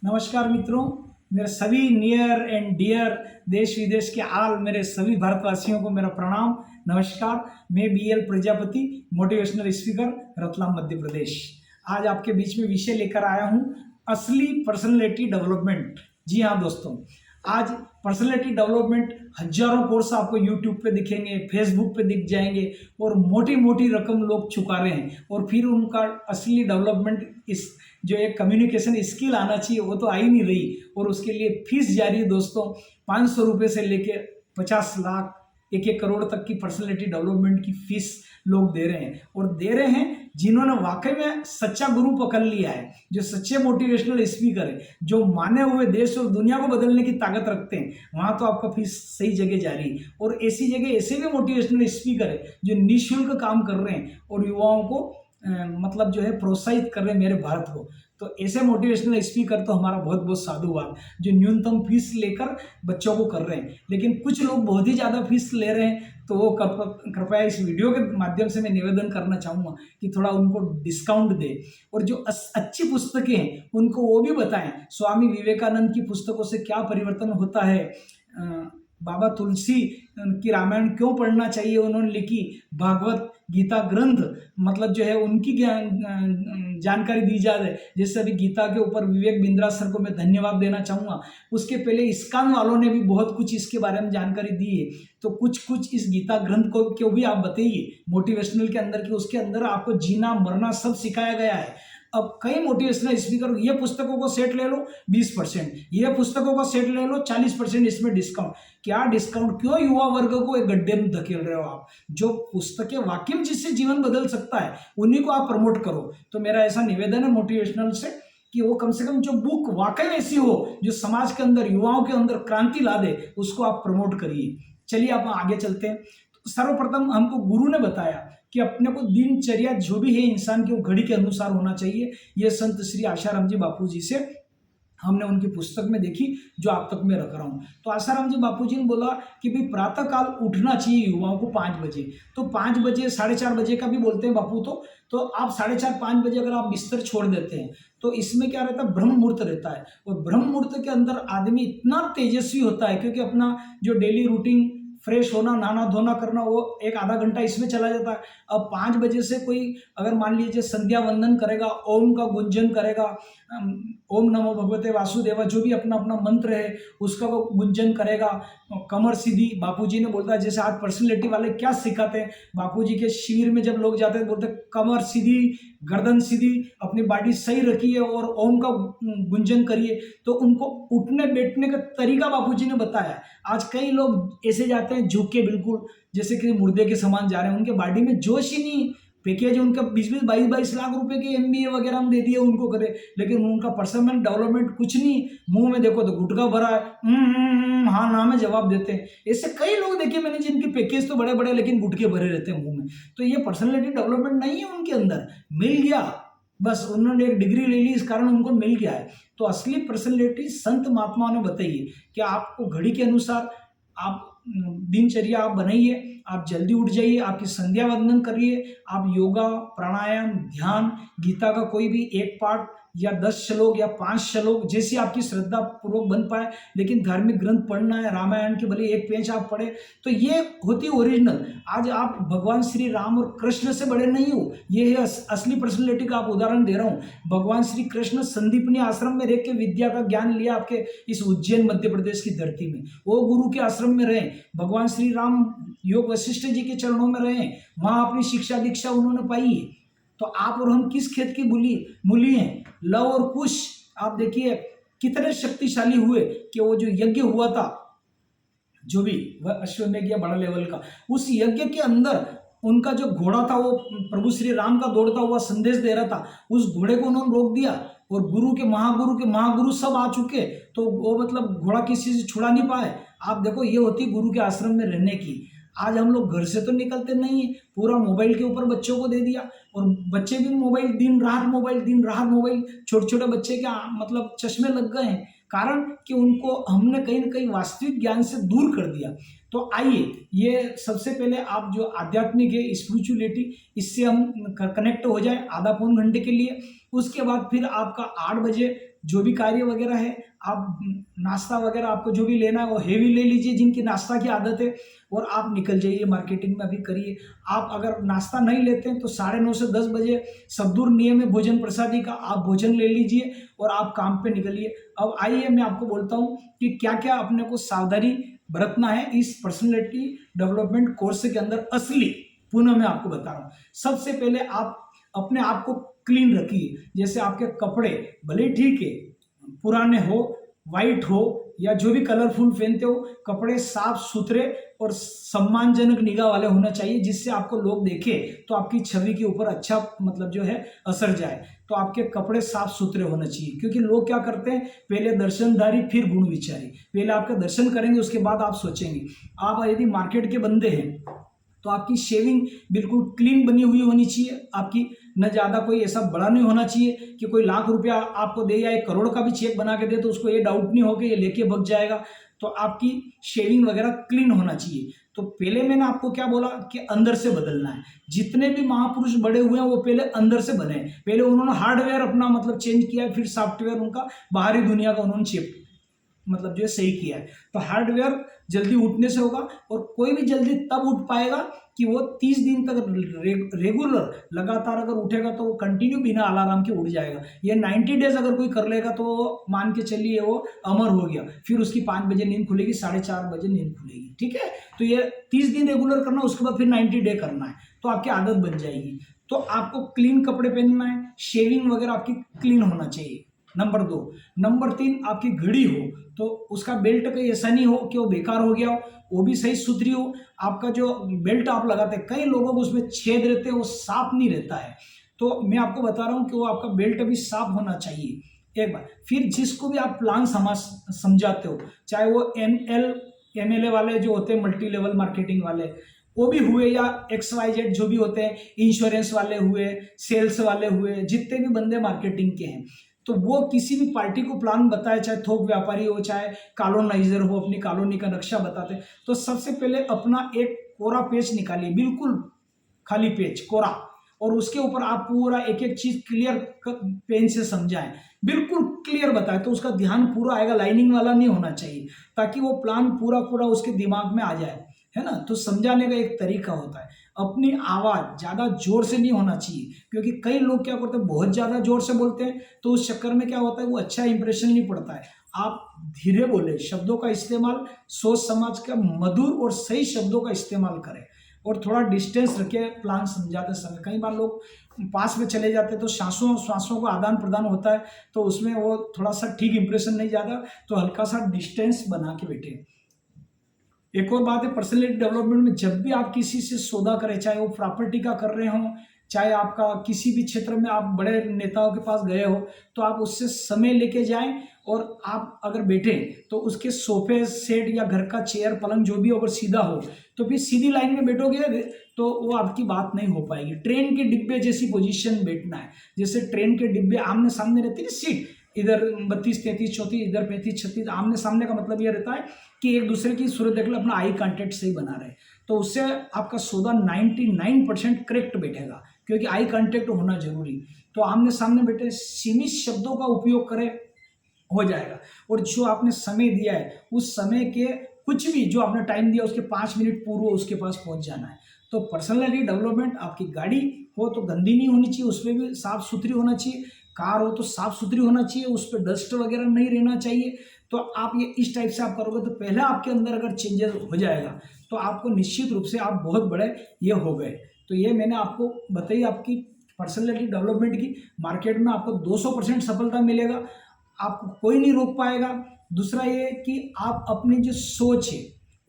नमस्कार मित्रों, मेरे सभी नियर एंड डियर देश विदेश के आल मेरे सभी भारतवासियों को मेरा प्रणाम। नमस्कार। मैं BL Prajapati, motivational speaker, Ratlam Madhya Pradesh. आज आपके बीच में विषय लेकर आया हूँ असली पर्सनैलिटी डेवलपमेंट। जी हाँ दोस्तों, आज पर्सनैलिटी डेवलपमेंट हजारों कोर्स आपको यूट्यूब पे दिखेंगे, फेसबुक पे दिख जाएंगे और मोटी मोटी रकम लोग चुका रहे हैं और फिर उनका असली डेवलपमेंट इस जो एक कम्युनिकेशन स्किल आना चाहिए वो तो आ ही नहीं रही और उसके लिए फीस जारी है दोस्तों। 500 रुपये से लेके 50 लाख, 1-1 करोड़ तक की पर्सनैलिटी डेवलपमेंट की फीस लोग दे रहे हैं और दे रहे हैं जिन्होंने वाकई में सच्चा गुरु पकड़ लिया है, जो सच्चे मोटिवेशनल स्पीकर है, जो माने हुए देश और दुनिया को बदलने की ताकत रखते हैं। वहां तो आपका फीस सही जगह जा रही है और ऐसी जगह ऐसे भी मोटिवेशनल स्पीकर है जो निःशुल्क काम कर रहे हैं और युवाओं को मतलब जो है प्रोत्साहित कर रहे हैं मेरे भारत को। तो ऐसे मोटिवेशनल स्पीकर तो हमारा बहुत बहुत साधुवाद, जो न्यूनतम फीस लेकर बच्चों को कर रहे हैं। लेकिन कुछ लोग बहुत ही ज़्यादा फीस ले रहे हैं, तो वो कृपया इस वीडियो के माध्यम से मैं निवेदन करना चाहूँगा कि थोड़ा उनको डिस्काउंट दे और जो अच्छी पुस्तकें हैं उनको वो भी बताएं। स्वामी विवेकानंद की पुस्तकों से क्या परिवर्तन होता है, बाबा तुलसी की रामायण क्यों पढ़ना चाहिए उन्होंने लिखी, भागवत गीता ग्रंथ मतलब जो है उनकी जानकारी दी जाए। जैसे अभी गीता के ऊपर विवेक बिंद्रा सर को मैं धन्यवाद देना चाहूँगा। उसके पहले इस्कॉन वालों ने भी बहुत कुछ इसके बारे में जानकारी दी है। तो कुछ इस गीता ग्रंथ को क्यों भी आप बताइए मोटिवेशनल के अंदर की, उसके अंदर आपको जीना मरना सब सिखाया गया है। अब कई मोटिवेशनल स्पीकर ये पुस्तकों को सेट ले लो 20%, ये पुस्तकों का सेट ले लो 40% इसमें डिस्काउंट। क्या डिस्काउंट? क्यों युवा वर्ग को एक गड्ढे में धकेल रहे हो आप? जो पुस्तकें वाकई में जिससे जीवन बदल सकता है उन्हीं को आप प्रमोट करो। तो मेरा ऐसा निवेदन है मोटिवेशनल से कि वो कम से कम जो बुक वाकई ऐसी हो जो समाज के अंदर युवाओं के अंदर क्रांति ला दे, उसको आप प्रमोट करिए। चलिए आप आगे चलते हैं। तो सर्वप्रथम हमको गुरु ने बताया कि अपने को दिनचर्या जो भी है इंसान की वो घड़ी के अनुसार होना चाहिए। ये संत श्री आशाराम जी बापू जी से हमने उनकी पुस्तक में देखी, जो आप तक मैं रख रहा हूँ। तो आसाराम जी बापू जी ने बोला कि भाई प्रातः काल उठना चाहिए युवाओं को 5 बजे। तो 5 बजे 4:30 बजे का भी बोलते हैं बापू। तो आप 4:30-5 बजे अगर आप बिस्तर छोड़ देते हैं तो इसमें क्या रहता है, ब्रह्म मुहूर्त रहता है। और ब्रह्म मुहूर्त के अंदर आदमी इतना तेजस्वी होता है क्योंकि अपना जो डेली रूटीन फ्रेश होना, नहाना धोना करना, वो 1-आधा घंटा इसमें चला जाता है। अब 5 बजे से कोई अगर मान लीजिए संध्या वंदन करेगा, ओम का गुंजन करेगा, ओम नमो भगवते वासुदेवा जो भी अपना अपना मंत्र है उसका वो गुंजन करेगा, कमर सीधी। बापूजी ने बोलता है जैसे आज पर्सनैलिटी वाले क्या सिखाते हैं, बापूजी के शिविर में जब लोग जाते हैं बोलते कमर सीधी, गर्दन सीधी, अपनी बॉडी सही रखिए और ओम का गुंजन करिए। तो उनको उठने बैठने का तरीका बापूजी ने बताया। आज कई लोग ऐसे जाते हैं झुक के, बिल्कुल जैसे कि मुर्दे के समान जा रहे हैं, उनके बॉडी में जोश ही नहीं। पैकेज उनका 20-20, 22-22 लाख रुपए के MBA वगैरह में दे दिए उनको करे, लेकिन उनका पर्सनल डेवलपमेंट कुछ नहीं। मुंह में देखो तो गुटखा भरा है, हाँ ना में जवाब देते हैं। ऐसे कई लोग देखे मैंने जिनके पैकेज तो बड़े बड़े लेकिन गुटके भरे रहते हैं मुंह में। तो ये पर्सनैलिटी डेवलपमेंट नहीं है उनके अंदर, मिल गया बस, उन्होंने एक डिग्री ले ली इस कारण उनको मिल गया है। तो असली पर्सनैलिटी संत महात्माओं ने बताई है कि आपको घड़ी के अनुसार आप दिनचर्या आप बनाइए, आप जल्दी उठ जाइए, आपकी संध्या वंदन करिए, आप योगा प्राणायाम ध्यान, गीता का कोई भी एक पाठ या 10 श्लोक या 5 श्लोक जैसी आपकी श्रद्धा पूर्वक बन पाए, लेकिन धार्मिक ग्रंथ पढ़ना है, रामायण के भले एक पेज आप पढ़े, तो ये होती ओरिजिनल। आज आप भगवान श्री राम और कृष्ण से बड़े नहीं हो, ये है असली पर्सनैलिटी का आप उदाहरण दे रहा हूँ। भगवान श्री कृष्ण संदीपनी आश्रम में रह के विद्या का ज्ञान लिया आपके इस उज्जैन मध्य प्रदेश की धरती में, वो गुरु के आश्रम में रहे। भगवान श्री राम योग वशिष्ठ जी के चरणों में रहे, वहां अपनी शिक्षा दीक्षा उन्होंने पाई है। तो आप और हम किस खेत की मूली हैं? लव और कुश आप देखिए कितने शक्तिशाली हुए कि वो जो यज्ञ हुआ था, जो भी वह अश्वमेध या बड़ा लेवल का, उस यज्ञ के अंदर उनका जो घोड़ा था वो प्रभु श्री राम का दौड़ता हुआ संदेश दे रहा था, उस घोड़े को उन्होंने रोक दिया और गुरु के महागुरु सब आ चुके, तो वो मतलब घोड़ा किसी से छुड़ा नहीं पाए। आप देखो ये होती गुरु के आश्रम में रहने की। आज हम लोग घर से तो निकलते नहीं है, पूरा मोबाइल के ऊपर बच्चों को दे दिया और बच्चे भी मोबाइल, दिन रात मोबाइल। छोटे छोटे बच्चे क्या मतलब चश्मे लग गए हैं, कारण कि उनको हमने कहीं ना कहीं वास्तविक ज्ञान से दूर कर दिया। तो आइए, ये सबसे पहले आप जो आध्यात्मिक है स्पिरिचुअलिटी, इससे हम कनेक्ट हो जाए आधा पौन घंटे के लिए। उसके बाद फिर आपका 8 बजे जो भी कार्य वगैरह है, आप नाश्ता वगैरह आपको जो भी लेना है वो हेवी ले लीजिए जिनकी नाश्ता की आदत है, और आप निकल जाइए मार्केटिंग में अभी करिए। आप अगर नाश्ता नहीं लेते हैं तो 9:30 से 10 बजे सद्गुरु नियम है भोजन प्रसादी का, आप भोजन ले लीजिए और आप काम पे निकलिए। अब आइए मैं आपको बोलता हूँ कि क्या क्या अपने को सावधानी बरतना है इस पर्सनैलिटी डेवलपमेंट कोर्स के अंदर। असली पुनः मैं आपको बता रहा हूँ। सबसे पहले आप अपने आप को क्लीन रखिए। जैसे आपके कपड़े भले ठीक है पुराने हो, वाइट हो या जो भी कलरफुल पहनते हो, कपड़े साफ सुथरे और सम्मानजनक निगाह वाले होना चाहिए, जिससे आपको लोग देखे तो आपकी छवि के ऊपर अच्छा मतलब जो है असर जाए। तो आपके कपड़े साफ सुथरे होने चाहिए, क्योंकि लोग क्या करते हैं, पहले दर्शनधारी फिर गुण विचारी। पहले आपका दर्शन करेंगे उसके बाद आप सोचेंगे। आप यदि मार्केट के बंदे हैं तो आपकी शेविंग बिल्कुल क्लीन बनी हुई होनी चाहिए। आपकी न ज़्यादा कोई ऐसा बड़ा नहीं होना चाहिए कि कोई लाख रुपया आपको दे या 1 करोड़ का भी चेक बना के दे तो उसको ये डाउट नहीं हो कि ये लेके भग जाएगा। तो आपकी शेविंग वगैरह क्लीन होना चाहिए। तो पहले मैंने आपको क्या बोला कि अंदर से बदलना है। जितने भी महापुरुष बड़े हुए हैं वो पहले अंदर से बने। पहले उन्होंने हार्डवेयर अपना मतलब चेंज किया, फिर सॉफ्टवेयर उनका बाहरी दुनिया का उन्होंने चेप मतलब जो है सही किया है। तो हार्डवेयर जल्दी उठने से होगा, और कोई भी जल्दी तब उठ पाएगा कि वो 30 दिन तक रेगुलर लगातार अगर उठेगा तो वो कंटिन्यू बिना अलार्म के उठ जाएगा। ये 90 डेज अगर कोई कर लेगा तो वो मान के चलिए वो अमर हो गया। फिर उसकी 5 बजे नींद खुलेगी, 4:30 बजे नींद खुलेगी। ठीक है, तो ये 30 दिन रेगुलर करना, उसके बाद फिर 90 डे करना है, तो आपकी आदत बन जाएगी। तो आपको क्लीन कपड़े पहनना है, शेविंग वगैरह आपकी क्लीन होना चाहिए। नंबर 2। नंबर 3, आपकी घड़ी हो तो उसका बेल्ट कहीं ऐसा नहीं हो कि वो बेकार हो गया हो, वो भी सही सुथरी हो। आपका जो बेल्ट आप लगाते हैं, कई लोगों को उसमें छेद रहते हैं, वो साफ नहीं रहता है। तो मैं आपको बता रहा हूँ कि वो आपका बेल्ट भी साफ होना चाहिए एक बार। फिर जिसको भी आप प्लान समझाते हो, चाहे वो MLA वाले जो होते हैं, मल्टी लेवल मार्केटिंग वाले वो भी हुए, या XYZ जो भी होते हैं, इंश्योरेंस वाले हुए, सेल्स वाले हुए, जितने भी बंदे मार्केटिंग के हैं, तो वो किसी भी पार्टी को प्लान बताए, चाहे थोक व्यापारी हो चाहे कॉलोनाइजर हो, अपनी कॉलोनी का नक्शा बताते, तो सबसे पहले अपना एक कोरा पेज निकालिए, बिल्कुल खाली पेज कोरा, और उसके ऊपर आप पूरा एक एक चीज क्लियर पेन से समझाएं, बिल्कुल क्लियर बताएं, तो उसका ध्यान पूरा आएगा, लाइनिंग वाला नहीं होना चाहिए, ताकि वो प्लान पूरा पूरा उसके दिमाग में आ जाए, है ना। तो समझाने का एक तरीका होता है। अपनी आवाज ज्यादा जोर से नहीं होना चाहिए, क्योंकि कई लोग क्या करते हैं, बहुत ज्यादा जोर से बोलते हैं, तो उस चक्कर में क्या होता है, वो अच्छा इंप्रेशन नहीं पड़ता है। आप धीरे बोले, शब्दों का इस्तेमाल सोच समझ कर मधुर और सही शब्दों का इस्तेमाल करें, और थोड़ा डिस्टेंस रखे प्लान समझाते समय। कई बार लोग पास में चले जाते हैं तो सांसों का आदान प्रदान होता है, तो उसमें वो थोड़ा सा ठीक इंप्रेशन नहीं जाता, तो हल्का सा डिस्टेंस बना के बैठे। एक और बात है, पर्सनैलिटी डेवलपमेंट में जब भी आप किसी से सौदा करें, चाहे वो प्रॉपर्टी का कर रहे हो, चाहे आपका किसी भी क्षेत्र में आप बड़े नेताओं के पास गए हो, तो आप उससे समय लेके जाएं, और आप अगर बैठे तो उसके सोफे सेट या घर का चेयर पलंग जो भी अगर सीधा हो, तो फिर सीधी लाइन में बैठोगे तो वो आपकी बात नहीं हो पाएगी। ट्रेन के डिब्बे जैसी पोजीशन बैठना है, जैसे ट्रेन के डिब्बे आमने सामने रहती है सीट, इधर 32 33 34, इधर 35 36, आमने सामने का मतलब यह रहता है कि एक दूसरे की सूरत देख लो, अपना आई कांटेक्ट सही बना रहे, तो उससे आपका सौदा 99% करेक्ट बैठेगा, क्योंकि आई कांटेक्ट होना जरूरी। तो आमने सामने बैठे, सीमित शब्दों का उपयोग करें, हो जाएगा। और जो आपने समय दिया है, उस समय के कुछ भी जो आपने टाइम दिया उसके 5 मिनट पूर्व उसके पास पहुंच जाना है। तो पर्सनैलिटी डेवलपमेंट, आपकी गाड़ी हो तो गंदी नहीं होनी चाहिए, उसमें भी साफ सुथरी होना चाहिए। कार हो तो साफ सुथरी होना चाहिए, उस पर डस्ट वगैरह नहीं रहना चाहिए। तो आप ये इस टाइप से आप करोगे तो पहले आपके अंदर अगर चेंजेस हो जाएगा तो आपको निश्चित रूप से आप बहुत बड़े ये हो गए। तो ये मैंने आपको बताई आपकी पर्सनैलिटी डेवलपमेंट की। मार्केट में आपको 200% सफलता मिलेगा, आपको कोई नहीं रोक पाएगा। दूसरा ये कि आप अपनी जो सोच है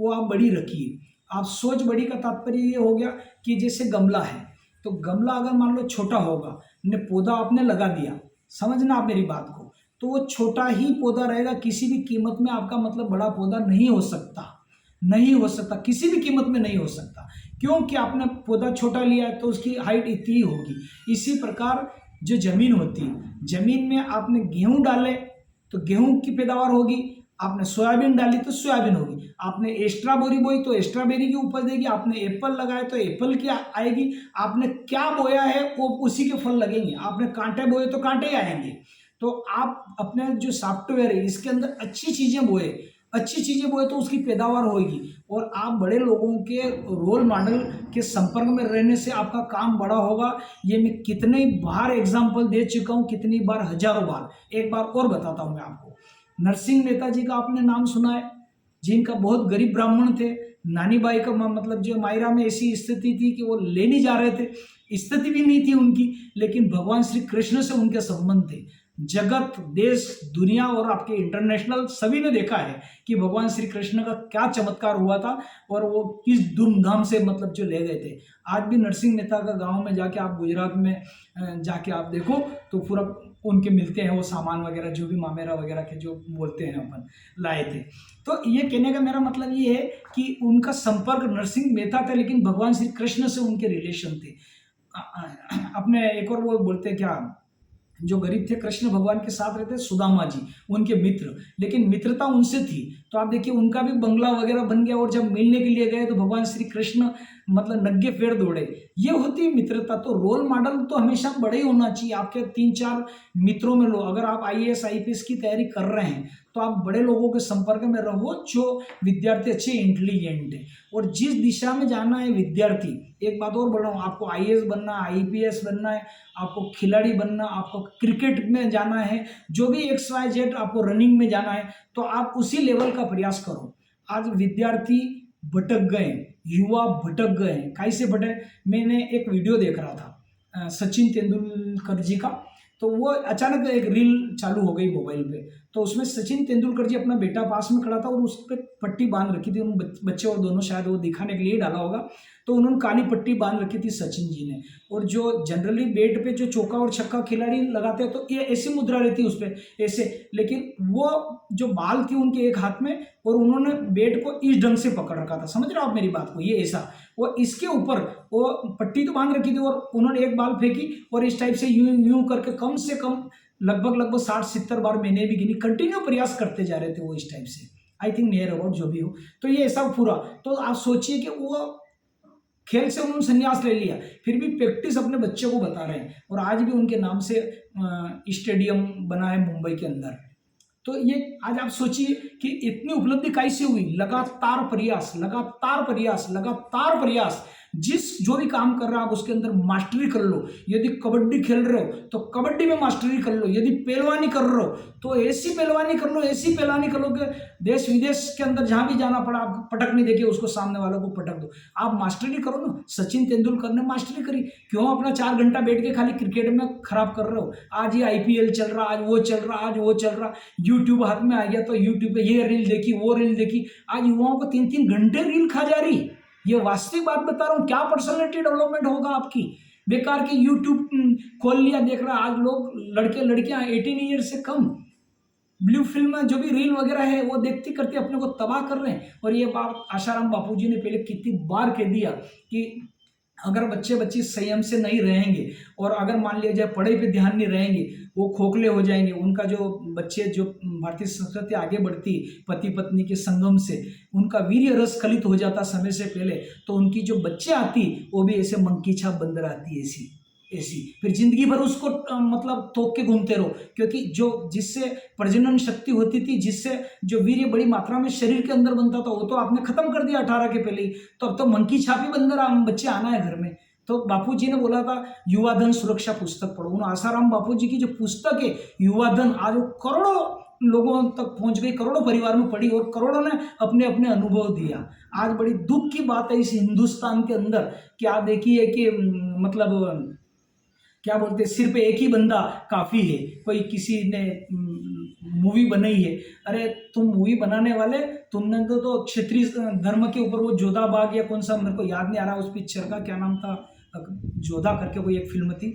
वो आप बड़ी रखिए। आप सोच बड़ी का तात्पर्य ये हो गया कि जैसे गमला है, तो गमला अगर मान लो छोटा होगा, ने पौधा आपने लगा दिया, समझना आप मेरी बात को, तो वो छोटा ही पौधा रहेगा, किसी भी कीमत में आपका मतलब बड़ा पौधा नहीं हो सकता, नहीं हो सकता, किसी भी कीमत में नहीं हो सकता, क्योंकि आपने पौधा छोटा लिया है तो उसकी हाइट इतनी ही होगी। इसी प्रकार जो जमीन होती है, जमीन में आपने गेहूं डाले तो गेहूं की पैदावार होगी, आपने सोयाबीन डाली तो सोयाबीन होगी, आपने स्ट्रॉबेरी बोई तो स्ट्रॉबेरी की उपज देगी, आपने एप्पल लगाए तो एप्पल की आएगी, आपने क्या बोया है वो उसी के फल लगेंगे, आपने कांटे बोए तो कांटे ही आएंगे। तो आप अपने जो सॉफ्टवेयर है इसके अंदर अच्छी चीज़ें बोए तो उसकी पैदावार होगी, और आप बड़े लोगों के रोल मॉडल के संपर्क में रहने से आपका काम बड़ा होगा। ये मैं कितनी बार एग्जाम्पल दे चुका हूँ, कितनी बार, हजारों बार। एक बार और बताता हूँ मैं आपको। नरसिंह मेहता जी का आपने नाम सुना है, जिनका बहुत गरीब ब्राह्मण थे। नानी बाई का मतलब जो मायरा में ऐसी स्थिति थी कि वो ले नहीं जा रहे थे, स्थिति भी नहीं थी उनकी, लेकिन भगवान श्री कृष्ण से उनके संबंध थे। जगत, देश, दुनिया और आपके इंटरनेशनल सभी ने देखा है कि भगवान श्री कृष्ण का क्या चमत्कार हुआ था, और वो किस धूमधाम से मतलब जो ले गए थे। आज भी नरसिंह मेहता का गांव में जाके आप गुजरात में जाके आप देखो तो पूरा उनके मिलते हैं वो सामान वगैरह, जो भी मामेरा वगैरह के जो बोलते हैं अपन लाए थे। तो ये कहने का मेरा मतलब ये है कि उनका संपर्क नरसिंह मेहता था, लेकिन भगवान श्री कृष्ण से उनके रिलेशन थे। अपने एक और वो बोलते हैं क्या, जो गरीब थे कृष्ण भगवान के साथ रहते सुदामा जी, उनके मित्र, लेकिन मित्रता उनसे थी। तो आप देखिए उनका भी बंगला वगैरह बन गया, और जब मिलने के लिए गए तो भगवान श्री कृष्ण मतलब नंगे पैर दौड़े। ये होती है मित्रता। तो रोल मॉडल तो हमेशा बड़े ही होना चाहिए। आपके 3-4 मित्रों में लो, अगर आप आईएएस आईपीएस की तैयारी कर रहे हैं तो आप बड़े लोगों के संपर्क में रहो जो विद्यार्थी अच्छे इंटेलिजेंट है, और जिस दिशा में जाना है विद्यार्थी। एक बात और बोल रहा हूँ, आपको आईएएस बनना है, आईपीएस बनना है, आपको खिलाड़ी बनना, आपको क्रिकेट में जाना है, जो भी XYZ आपको रनिंग में जाना है, तो आप उसी लेवल का प्रयास करो। आज विद्यार्थी भटक गए, युवा भटक गए। कैसे भटक, मैंने एक वीडियो देख रहा था सचिन तेंदुलकर जी का। तो वो अचानक एक रील चालू हो गई मोबाइल पे, तो उसमें सचिन तेंदुलकर जी अपना बेटा पास में खड़ा था और उस पर पट्टी बांध रखी थी। उन बच्चे और दोनों शायद वो दिखाने के लिए डाला होगा, तो उन्होंने काली पट्टी बांध रखी थी सचिन जी ने। और जो जनरली बैट पे जो चौका और छक्का खिलाड़ी लगाते हैं तो ये ऐसी मुद्रा रहती है उस पर ऐसे, लेकिन वो जो बाल थी उनके एक हाथ में, और उन्होंने बैट को इस ढंग से पकड़ रखा था। समझ रहे हो आप मेरी बात को, ये ऐसा, वो इसके ऊपर वो पट्टी तो बांध रखी थी, और उन्होंने एक बाल फेंकी और इस टाइप से यूं यूं करके कम से कम लगभग 60-70 बार मैंने भी गिनी, कंटिन्यू प्रयास करते जा रहे थे वो इस टाइप से। आई थिंक नियर अबाउट जो भी हो, तो ये ऐसा पूरा। तो आप सोचिए कि वो खेल से उन्होंने संन्यास ले लिया, फिर भी प्रैक्टिस अपने बच्चे को बता रहे हैं, और आज भी उनके नाम से स्टेडियम बना है मुंबई के अंदर। तो ये आज आप सोचिए कि इतनी उपलब्धि कैसे हुई। लगातार प्रयास, लगातार प्रयास, लगातार प्रयास। जो भी काम कर रहा है आप उसके अंदर मास्टरी कर लो। यदि कबड्डी खेल रहे हो तो कबड्डी में मास्टरी कर लो, यदि पहलवानी कर रहे हो तो ऐसी पहलवानी कर लो, ऐसी पहलवानी कर लो कि देश विदेश के अंदर जहां भी जाना पड़ा आपको पटक नहीं देके उसको सामने वालों को पटक दो। आप मास्टरी करो ना। सचिन तेंदुलकर ने मास्टरी करी, क्यों अपना 4 घंटा बैठ के खाली क्रिकेट में खराब कर रहे हो। आज ये IPL चल रहा, आज वो चल रहा, आज वो चल रहा, यूट्यूब हाथ में आ गया तो यूट्यूब पे ये रील देखी, वो रील देखी। आज युवाओं को 3-3 घंटे रील खा जा रही। ये वास्तविक बात बता रहा हूँ। क्या पर्सनालिटी डेवलपमेंट होगा आपकी। बेकार की यूट्यूब खोल लिया, देख रहा। आज लोग लड़के लड़कियां 18 ईयर से कम ब्लू फिल्म में जो भी रील वगैरह है वो देखती करती अपने को तबाह कर रहे हैं। और ये बात आशाराम बापूजी ने पहले कितनी बार कह दिया कि अगर बच्चे बच्ची संयम से नहीं रहेंगे, और अगर मान लिया जाए पढ़ाई पे ध्यान नहीं रहेंगे, वो खोखले हो जाएंगे। उनका जो बच्चे, जो भारतीय संस्कृति आगे बढ़ती पति पत्नी के संगम से, उनका वीर्य रस स्खलित हो जाता समय से पहले, तो उनकी जो बच्चे आती वो भी ऐसे मंकी छाप बंदर आती ऐसी ऐसी, फिर जिंदगी भर उसको मतलब तोक के घूमते रहो। क्योंकि जो जिससे प्रजनन शक्ति होती थी, जिससे जो वीर्य बड़ी मात्रा में शरीर के अंदर बनता था, वो तो आपने खत्म कर दिया 18 के पहले ही। तो अब तो मंकी छापी बंदर बच्चे आना है घर में। तो बापूजी ने बोला था युवा धन सुरक्षा पुस्तक पढ़ो। उन आसाराम बापूजी की जो पुस्तक है युवा धन, आज वो करोड़ों लोगों तक पहुंच गई, करोड़ों परिवार में पड़ी, और करोड़ों ने अपने अपने अनुभव दिया। आज बड़ी दुख की बात है इस हिंदुस्तान के अंदर कि आप देखिए कि मतलब क्या बोलते हैं, सिर्फ एक ही बंदा काफी है। कोई किसी ने मूवी बनाई है, अरे तुम मूवी बनाने वाले, तुमने तो क्षत्रिय धर्म के ऊपर वो जोधा बाग या कौन सा, मेरे को याद नहीं आ रहा उस पिक्चर का क्या नाम था, जोधा करके कोई एक फिल्म थी।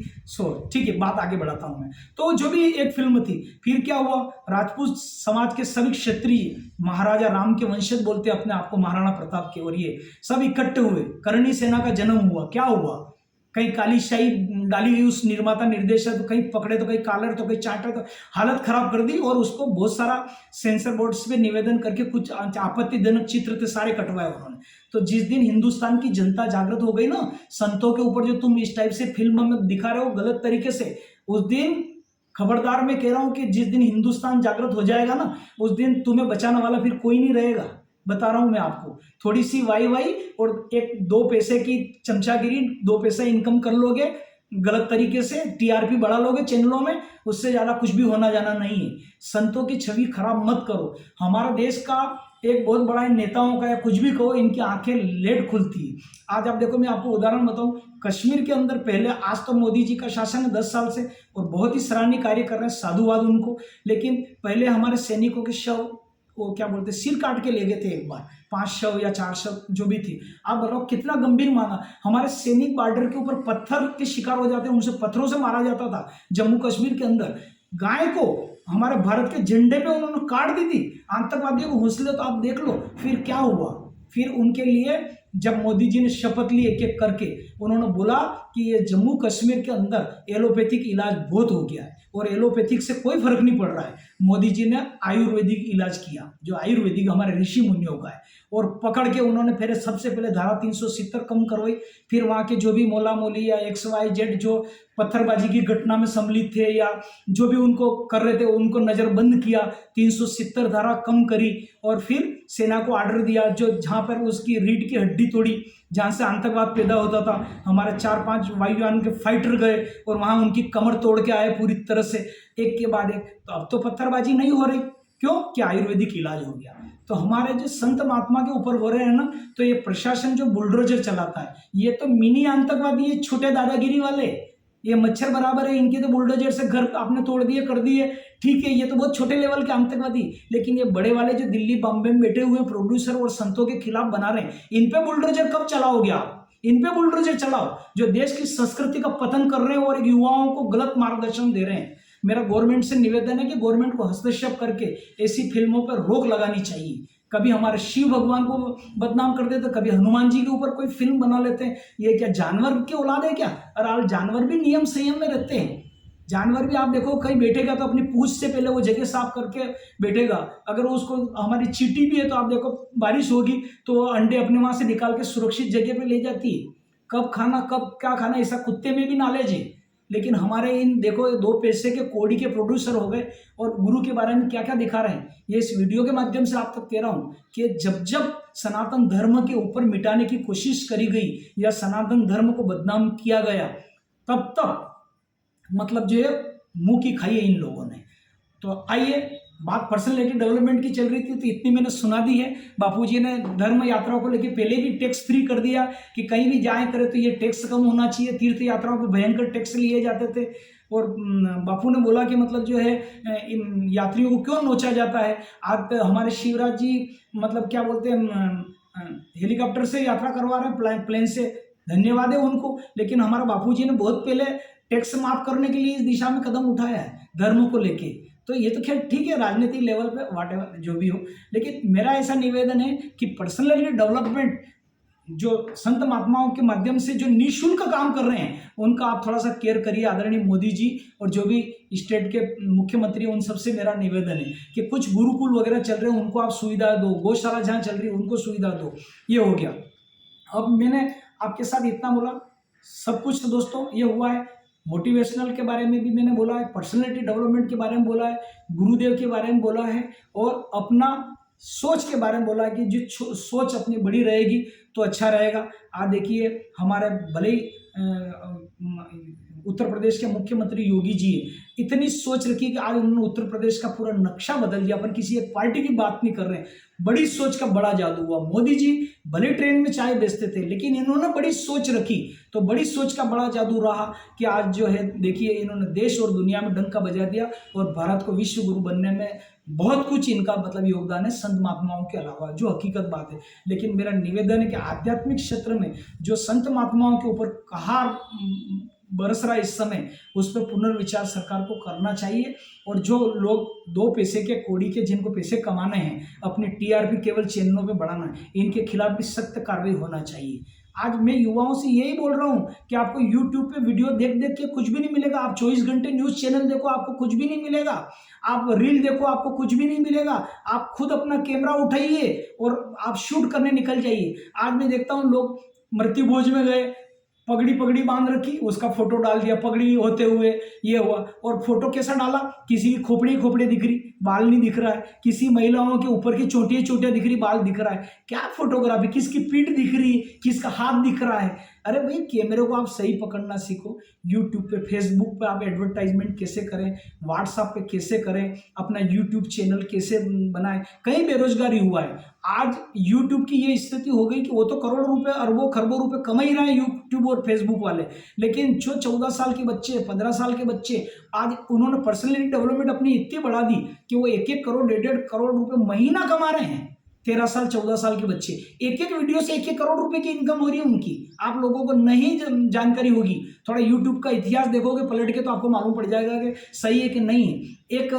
ठीक है, बात आगे बढ़ाता हूं मैं। तो जो भी एक फिल्म थी, फिर क्या हुआ, राजपूत समाज के सभी क्षत्रिय महाराजा राम के वंशज बोलते अपने आप को, महाराणा प्रताप के, और ये सब इकट्ठे हुए, करणी सेना का जन्म हुआ। क्या हुआ, कहीं काली शाही डाली हुई उस निर्माता निर्देशक, तो कहीं पकड़े तो कहीं कॉलर तो कहीं चार्टर, तो हालत खराब कर दी। और उसको बहुत सारा सेंसर बोर्ड्स पे निवेदन करके कुछ आपत्तिजनक चित्र थे सारे कटवाए उन्होंने। तो जिस दिन हिंदुस्तान की जनता जागृत हो गई ना, संतों के ऊपर जो तुम इस टाइप से फिल्म में दिखा रहे हो गलत तरीके से, उस दिन खबरदार, मैं कह रहा हूं कि जिस दिन हिंदुस्तान जागृत हो जाएगा ना, उस दिन तुम्हें बचाने वाला फिर कोई नहीं रहेगा। बता रहा हूं मैं आपको। थोड़ी सी वाई वाई और एक 2 पैसे की चमचागिरी, 2 पैसा इनकम कर लोगे गलत तरीके से, टीआरपी बढ़ा लोगे चैनलों में, उससे ज्यादा कुछ भी होना जाना नहीं है। संतों की छवि खराब मत करो। हमारा देश का एक बहुत बड़ा इन नेताओं का या कुछ भी कहो, इनकी आंखें लेट खुलती है। आज आप देखो, मैं आपको उदाहरण बताऊं, कश्मीर के अंदर पहले, आज तो मोदी जी का शासन है 10 साल से और बहुत ही सराहनीय कार्य कर रहे हैं, साधुवाद उनको। लेकिन पहले हमारे सैनिकों के शव, वो क्या बोलते, सिर काट के ले गए थे एक बार, 5 शव या 4 शव जो भी थी। आप बताओ कितना गंभीर माना। हमारे सैनिक बॉर्डर के ऊपर पत्थर के शिकार हो जाते हैं, उनसे पत्थरों से मारा जाता था। जम्मू कश्मीर के अंदर गाय को हमारे भारत के झंडे पे उन्होंने काट दी थी। आतंकवादियों को हौसले तो आप देख लो। फिर क्या हुआ, फिर उनके लिए जब मोदी जी ने शपथ ली एक एक करके, उन्होंने बोला कि ये जम्मू कश्मीर के अंदर एलोपैथिक इलाज बहुत हो गया है और एलोपैथिक से कोई फर्क नहीं पड़ रहा है। मोदी जी ने आयुर्वेदिक इलाज किया, जो आयुर्वेदिक हमारे ऋषि मुनियों का है, और पकड़ के उन्होंने फिर सबसे पहले धारा 370 कम करवाई। फिर वहाँ के जो भी मोला मोली या XYZ जो पत्थरबाजी की घटना में सम्मिलित थे या जो भी उनको कर रहे थे, उनको नज़रबंद किया, 370 धारा कम करी। और फिर सेना को ऑर्डर दिया, जो जहाँ पर उसकी रीढ़ की हड्डी तोड़ी, जहाँ से आतंकवाद पैदा होता था, हमारे 4-5 वायुयान के फाइटर गए और वहाँ उनकी कमर तोड़ के आए पूरी तरह से, एक के बाद एक। तो अब तो पत्थरबाजी नहीं हो रही, क्यों? क्या आयुर्वेदिक इलाज हो गया। तो हमारे जो संत महात्मा के ऊपर हो रहे हैं ना, तो ये प्रशासन जो बुलडोजर चलाता है, ये तो मिनी आतंकवादी, ये छोटे दादागिरी वाले, ये मच्छर बराबर है इनके। तो बुलडोजर से घर आपने तोड़ दिए, कर दिए, ठीक है, ये तो बहुत छोटे लेवल के आतंकवादी। लेकिन ये बड़े वाले जो दिल्ली बॉम्बे में बैठे हुए प्रोड्यूसर और संतों के खिलाफ बना रहे हैं, इन पे बुलडोजर कब चलाओगे आप? इन पे बुलडोजर चलाओ, जो देश की संस्कृति का पतन कर रहे हैं और युवाओं को गलत मार्गदर्शन दे रहे हैं। मेरा गवर्नमेंट से निवेदन है कि गवर्नमेंट को हस्तक्षेप करके ऐसी फिल्मों पर रोक लगानी चाहिए। कभी हमारे शिव भगवान को बदनाम कर देते, कभी हनुमान जी के ऊपर कोई फिल्म बना लेते हैं। ये क्या जानवर की औलाद है क्या? और आज जानवर भी नियम संयम में रहते हैं। जानवर भी आप देखो, कहीं बैठेगा तो अपनी पूंछ से पहले वो जगह साफ करके बैठेगा। अगर उसको, हमारी चींटी भी है तो आप देखो, बारिश होगी तो अंडे अपने वहां से निकाल के सुरक्षित जगह पे ले जाती है। कब खाना, कब क्या खाना, ऐसा कुत्ते में भी नॉलेज है। लेकिन हमारे इन देखो 2 पैसे के कौड़ी के प्रोड्यूसर हो गए और गुरु के बारे में क्या क्या दिखा रहे हैं। ये इस वीडियो के माध्यम से आप तक कह रहा हूं कि जब जब सनातन धर्म के ऊपर मिटाने की कोशिश करी गई या सनातन धर्म को बदनाम किया गया, तब तक मतलब जो है मुंह की खाई है इन लोगों ने। तो आइए, बात पर्सनैलिटी डेवलपमेंट की चल रही थी तो इतनी मैंने सुना दी है। बापूजी ने धर्म यात्राओं को लेकर पहले भी टैक्स फ्री कर दिया कि कहीं भी जाए करे तो ये टैक्स कम होना चाहिए। तीर्थ यात्राओं पर भयंकर टैक्स लिए जाते थे और बापू ने बोला कि मतलब जो है इन यात्रियों को क्यों नोचा जाता है। आज हमारे शिवराज जी मतलब क्या बोलते हैं, हेलीकॉप्टर से यात्रा करवा रहे हैं, प्लेन से, धन्यवाद है उनको। लेकिन हमारा बापूजी ने बहुत पहले टैक्स माफ करने के लिए इस दिशा में कदम उठाया है धर्म को लेके। तो ये तो खैर ठीक है, राजनीतिक लेवल पे व्हाटएवर जो भी हो। लेकिन मेरा ऐसा निवेदन है कि पर्सनैलिटी डेवलपमेंट जो संत महात्माओं के माध्यम से जो निःशुल्क काम कर रहे हैं, उनका आप थोड़ा सा केयर करिए। आदरणीय मोदी जी और जो भी स्टेट के मुख्यमंत्री, उन सबसे मेरा निवेदन है कि कुछ गुरुकुल वगैरह चल रहे हैं, उनको आप सुविधा दो। गौशाला जहाँ चल रही है उनको सुविधा दो। ये हो गया। अब मैंने आपके साथ इतना बोला, सब कुछ तो दोस्तों ये हुआ है। मोटिवेशनल के बारे में भी मैंने बोला है, पर्सनैलिटी डेवलपमेंट के बारे में बोला है, गुरुदेव के बारे में बोला है, और अपना सोच के बारे में बोला है कि जो सोच अपनी बड़ी रहेगी तो अच्छा रहेगा। आज देखिए, हमारे भले ही उत्तर प्रदेश के मुख्यमंत्री योगी जी इतनी सोच रखी कि आज उन्होंने उत्तर प्रदेश का पूरा नक्शा बदल दिया। अपन किसी एक पार्टी की बात नहीं कर रहे हैं, बड़ी सोच का बड़ा जादू हुआ। मोदी जी भले ट्रेन में चाय बेचते थे, लेकिन इन्होंने बड़ी सोच रखी, तो बड़ी सोच का बड़ा जादू रहा कि आज जो है देखिए, इन्होंने देश और दुनिया में डंका बजा दिया और भारत को विश्व गुरु बनने में बहुत कुछ इनका मतलब योगदान है, संत महात्माओं के अलावा, जो हकीकत बात है। लेकिन मेरा निवेदन है कि आध्यात्मिक क्षेत्र में जो संत महात्माओं के ऊपर कहार बरस रहा है इस समय, उस पर पुनर्विचार सरकार को करना चाहिए। और जो लोग 2 पैसे के कौड़ी के, जिनको पैसे कमाने हैं, अपनी टीआरपी केवल चैनलों पे बढ़ाना है, इनके खिलाफ भी सख्त कार्रवाई होना चाहिए। आज मैं युवाओं से यही बोल रहा हूं कि आपको यूट्यूब पे वीडियो देख देख के कुछ भी नहीं मिलेगा। आप 24 घंटे न्यूज चैनल देखो, आपको कुछ भी नहीं मिलेगा। आप रील देखो, आपको कुछ भी नहीं मिलेगा। आप खुद अपना कैमरा उठाइए और आप शूट करने निकल जाइए। आज मैं देखता हूं लोग मृत्यु भोज में गए, पगड़ी पगड़ी बांध रखी, उसका फोटो डाल दिया पगड़ी होते हुए, ये हुआ। और फोटो कैसा डाला, किसी की खोपड़ी खोपड़ी दिख रही, बाल नहीं दिख रहा है, किसी महिलाओं के ऊपर की चोटियां चोटियां दिख रही, बाल दिख रहा है। क्या फोटोग्राफी, किसकी पीठ दिख रही, किसका हाथ दिख रहा है। अरे भाई कैमरे को आप सही पकड़ना सीखो। यूट्यूब पे, फेसबुक पे आप एडवर्टाइजमेंट कैसे करें, व्हाट्सएप पे कैसे करें, अपना यूट्यूब चैनल कैसे बनाएं। कहीं बेरोजगारी हुआ है। आज यूट्यूब की ये स्थिति हो गई कि वो तो करोड़ों रुपए, अरबों खरबों रुपए कमा ही रहे हैं यूट्यूब और फेसबुक वाले, लेकिन जो 14 साल के बच्चे, 15 साल के बच्चे, आज उन्होंने पर्सनैलिटी डेवलपमेंट अपनी इतनी बढ़ा दी कि वो 1-1 करोड़, 1.5 करोड़ रुपए महीना कमा रहे हैं। 13 साल 14 साल के बच्चे, एक एक वीडियो से 1-1 करोड़ रुपए की इनकम हो रही है उनकी। आप लोगों को नहीं जानकारी होगी, थोड़ा यूट्यूब का इतिहास देखोगे पलट के तो आपको मालूम पड़ जाएगा कि सही है कि नहीं है। एक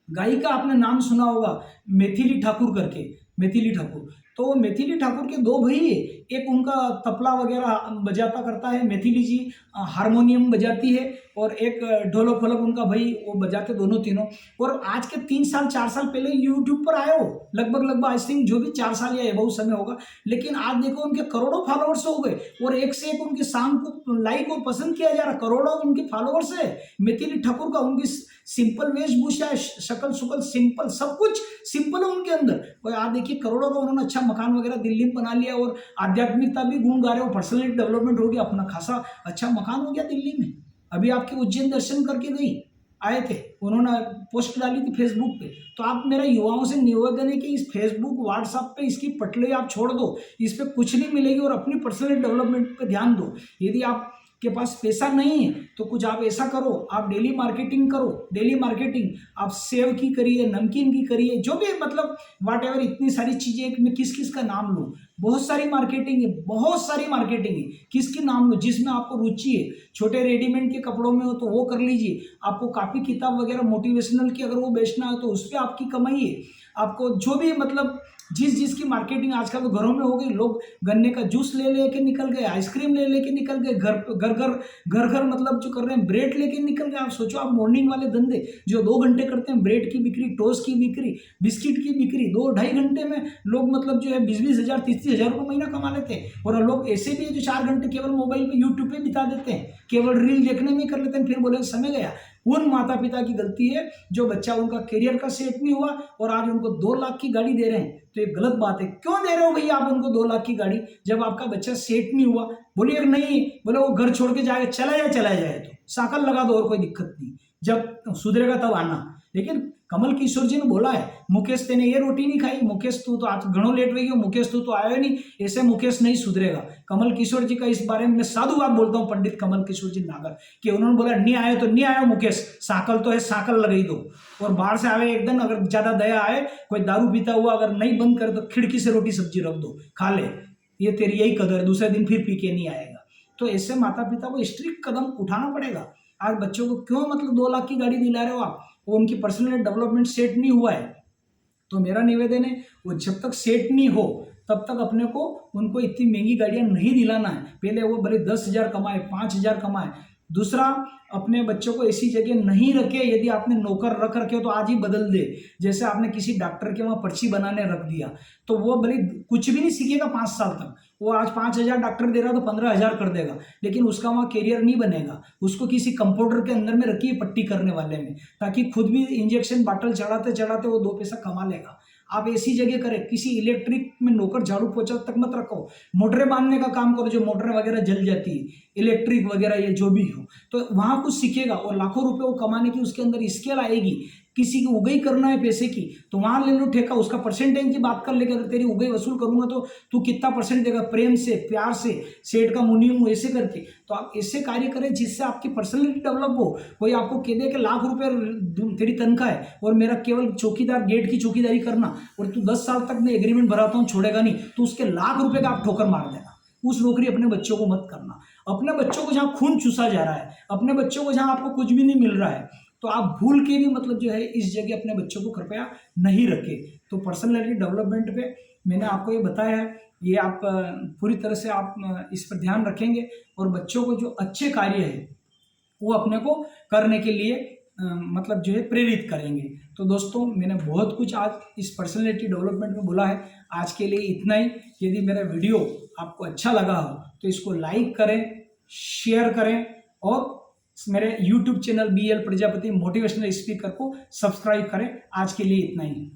गायिका आपने नाम सुना होगा, मिथिली ठाकुर करके, मिथिली ठाकुर। तो मिथिली ठाकुर के दो भाई है, एक उनका तबला वगैरह बजाता करता है, मिथिली जी हारमोनियम बजाती है, और एक ढोलक वोलक उनका भाई वो बजाते दोनों तीनों। और आज के 3 साल 4 साल पहले यूट्यूब पर आए हो, लगभग आई थिंक जो भी 4 साल या बहुत समय होगा, लेकिन आज देखो उनके करोड़ों फॉलोअर्स हो गए, और एक से एक उनके सॉन्ग को लाइक और पसंद किया जा रहा, करोड़ों उनके फॉलोअर्स है। मिथिली ठाकुर का, उनकी सिंपल वेशभूषा है, शक्ल शुक्ल सिंपल, सब कुछ सिंपल है उनके अंदर। और आज देखिए करोड़ों का उन्होंने अच्छा मकान वगैरह दिल्ली में बना लिया, और आध्यात्मिकता भी गुण गा रहे हो, पर्सनैलिटी डेवलपमेंट हो गया, अपना खासा अच्छा मकान हो गया दिल्ली में। अभी आपके उज्जैन दर्शन करके गई, आए थे, उन्होंने पोस्ट डाली थी फेसबुक पे। तो आप, मेरा युवाओं से निवेदन है कि इस फेसबुक व्हाट्सएप पे इसकी पटले आप छोड़ दो, इस पे कुछ नहीं मिलेगी, और अपनी पर्सनल डेवलपमेंट पे ध्यान दो। यदि आप के पास पैसा नहीं है तो कुछ आप ऐसा करो, आप डेली मार्केटिंग करो, डेली मार्केटिंग आप सेव की करिए, नमकीन की करिए, जो भी मतलब वाट एवर, इतनी सारी चीजें, मैं किस किस का नाम लूँ, बहुत सारी मार्केटिंग है, बहुत सारी मार्केटिंग है, किसकी नाम लो जिसमें आपको रुचि है। छोटे रेडीमेड के कपड़ों में हो तो वो कर लीजिए, आपको कॉपी किताब वगैरह मोटिवेशनल की अगर वो बेचना है तो उस पर आपकी कमाई है। आपको जो भी मतलब जिस की मार्केटिंग आजकल तो घरों में हो गई, लोग गन्ने का जूस ले लेके निकल गए, आइसक्रीम ले लेके निकल गए, घर मतलब जो कर रहे हैं, ब्रेड लेके निकल गए। आप सोचो, आप मॉर्निंग वाले धंधे जो 2 घंटे करते हैं, ब्रेड की बिक्री, टोस्ट की बिक्री, बिस्किट की बिक्री, 2-2.5 घंटे में लोग मतलब जो है 20-20 हज़ार, 30-30 हज़ार रुपये महीना कमा लेते हैं। और लोग ऐसे भी है जो 4 घंटे केवल मोबाइल पे, यूट्यूब पे बिता देते हैं, केवल रील देखने में कर लेते हैं, फिर बोले समय गया। उन माता पिता की गलती है जो बच्चा उनका करियर का सेट नहीं हुआ और आज उनको 2 लाख की गाड़ी दे रहे हैं, तो ये गलत बात है। क्यों दे रहे हो भैया आप उनको 2 लाख की गाड़ी, जब आपका बच्चा सेट नहीं हुआ? बोलिए नहीं, बोले वो घर छोड़ के जाए, चला जाए तो साकल लगा दो, और कोई दिक्कत नहीं, जब सुधरेगा तब आना। लेकिन कमल किशोर जी ने बोला है, मुकेश तेने ये रोटी नहीं खाई, मुकेश तू तो आज घणो लेट रही हो, मुकेश तू तो आयो नहीं, ऐसे मुकेश नहीं सुधरेगा। कमल किशोर जी का इस बारे में मैं साधुवाद बोलता हूँ, पंडित कमल किशोर जी नागर, कि उन्होंने बोला नहीं आयो तो नहीं आयो मुकेश, साकल तो है, साकल लगाई दो। और बाहर से आवे एकदम, अगर ज्यादा दया आए, कोई दारू पीता हुआ अगर नहीं बंद करे तो खिड़की से रोटी सब्जी रख दो, खा ले, ये तेरी यही कदर है, दूसरे दिन फिर पी के नहीं आएगा। तो ऐसे माता पिता को स्ट्रिक्ट कदम उठाना पड़ेगा। आज बच्चों को क्यों मतलब 2 लाख की गाड़ी दिला रहे हो आप, वो उनकी पर्सनल डेवलपमेंट सेट नहीं हुआ है। तो मेरा निवेदन है, वो जब तक सेट नहीं हो तब तक अपने को उनको इतनी महंगी गाड़ियां नहीं दिलाना है। पहले वो भले 10,000 कमाए, 5,000 कमाए। दूसरा, अपने बच्चों को ऐसी जगह नहीं रखे, यदि आपने नौकर रख रखे हो तो आज ही बदल दे। जैसे आपने किसी डॉक्टर के वहाँ पर्ची बनाने रख दिया तो वो भले कुछ भी नहीं सीखेगा 5 साल तक, वो आज 5,000 डॉक्टर दे रहा तो 15,000 कर देगा, लेकिन उसका वहाँ कैरियर नहीं बनेगा। उसको किसी कंप्यूटर के अंदर में रखिए पट्टी करने वाले में, ताकि खुद भी इंजेक्शन बाटल चढ़ाते चढ़ाते वो 2 पैसा कमा लेगा। आप ऐसी जगह करें, किसी इलेक्ट्रिक में नौकर झाड़ू पोछा तक मत रखो, मोटरें बांधने का काम करो, जो मोटरें वगैरह जल जाती है, इलेक्ट्रिक वगैरह ये जो भी हो, तो वहां कुछ सीखेगा और लाखों रुपए वो कमाने की उसके अंदर स्किल आएगी। किसी की उगई करना है पैसे की तो वहां ले लो ठेका, उसका परसेंटेज की बात कर लेकर, तेरी उगई वसूल करूंगा तो तू कितना परसेंट देगा, प्रेम से, प्यार से, सेठ का मुनि हूं ऐसे करके। तो आप ऐसे कार्य करें जिससे आपकी पर्सनैलिटी डेवलप हो। कोई आपको कह दे कि लाख रुपए तेरी तनख्वाह है और मेरा केवल चौकीदार, गेट की चौकीदारी करना, और तू 10 साल तक मैं एग्रीमेंट भराता हूँ छोड़ेगा नहीं, तो उसके लाख रुपए का आप ठोकर मार देना। उस नौकरी अपने बच्चों को मत करना। अपने बच्चों को जहाँ खून चूसा जा रहा है, अपने बच्चों को जहाँ आपको कुछ भी नहीं मिल रहा है, तो आप भूल के भी मतलब जो है इस जगह अपने बच्चों को कृपया नहीं रखें। तो पर्सनैलिटी डेवलपमेंट पे मैंने आपको ये बताया है, ये आप पूरी तरह से आप इस पर ध्यान रखेंगे और बच्चों को जो अच्छे कार्य है वो अपने को करने के लिए मतलब जो है प्रेरित करेंगे। तो दोस्तों मैंने बहुत कुछ आज इस पर्सनैलिटी डेवलपमेंट में बोला है। आज के लिए इतना ही। यदि मेरा वीडियो आपको अच्छा लगा हो तो इसको लाइक करें, शेयर करें और मेरे YouTube channel BL Prajapati motivational speaker को सब्सक्राइब करें। आज के लिए इतना ही।